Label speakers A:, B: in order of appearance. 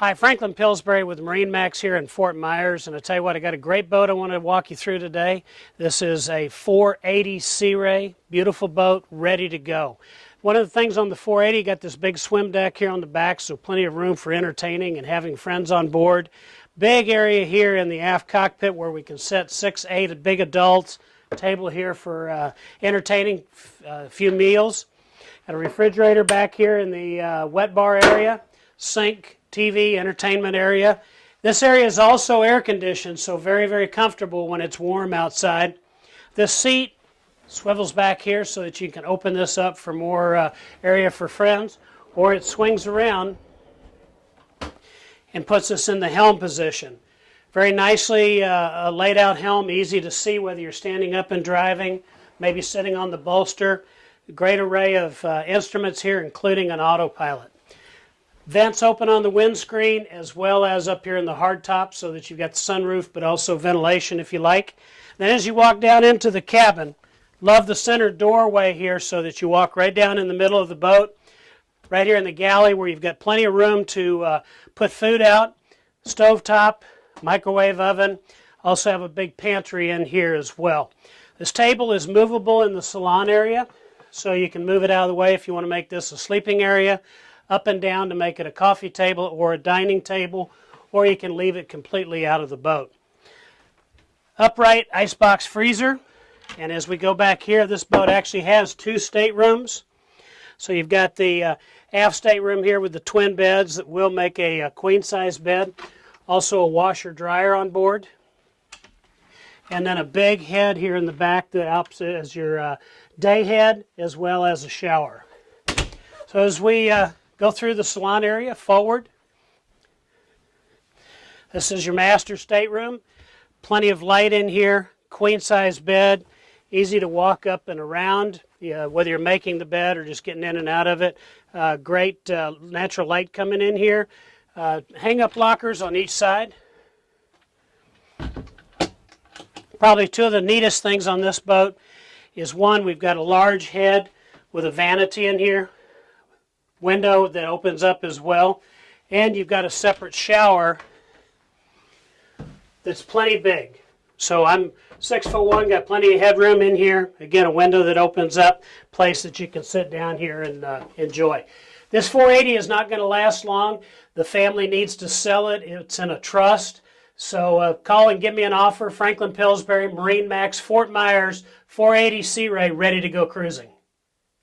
A: Hi, Franklin Pillsbury with MarineMax here in Ft.Myers, and I tell you what, I got a great boat I want to walk you through today. This is a 480 Sea Ray, beautiful boat, ready to go. One of the things on the 480, you got this big swim deck here on the back, so plenty of room for entertaining and having friends on board. Big area here in the aft cockpit where we can set 6, 8 big adults. Table here for entertaining a few meals. Got a refrigerator back here in the wet bar area, sink, TV, entertainment area. This area is also air conditioned, so very, very comfortable when it's warm outside. This seat swivels back here so that you can open this up for more area for friends, or it swings around and puts us in the helm position. Very nicely laid out helm, easy to see whether you're standing up and driving, maybe sitting on the bolster. A great array of instruments here, including an autopilot. Vents open on the windscreen as well as up here in the hardtop so that you've got the sunroof but also ventilation if you like. Then as you walk down into the cabin, love the center doorway here so that you walk right down in the middle of the boat. Right here in the galley where you've got plenty of room to put food out, stovetop, microwave oven. Also have a big pantry in here as well. This table is movable in the salon area, so you can move it out of the way if you want to make this a sleeping area, up and down to make it a coffee table or a dining table, or you can leave it completely out of the boat. Upright icebox freezer, and as we go back here, this boat actually has 2 staterooms. So you've got the aft stateroom here with the twin beds that will make a queen size bed. Also a washer dryer on board. And then a big head here in the back that opposite as your day head as well as a shower. So as we go through the salon area, forward. This is your master stateroom. Plenty of light in here, queen size bed, easy to walk up and around, whether you're making the bed or just getting in and out of it. Great natural light coming in here. Hang-up lockers on each side. Probably two of the neatest things on this boat is one, we've got a large head with a vanity in here. Window that opens up as well, and you've got a separate shower that's plenty big. So I'm 6'1", got plenty of headroom in here. Again, a window that opens up, place that you can sit down here and enjoy. This 480 is not going to last long. The family needs to sell it. It's in a trust. So call and give me an offer. Franklin Pillsbury, MarineMax, Ft.Myers, 480 Sea Ray, ready to go cruising.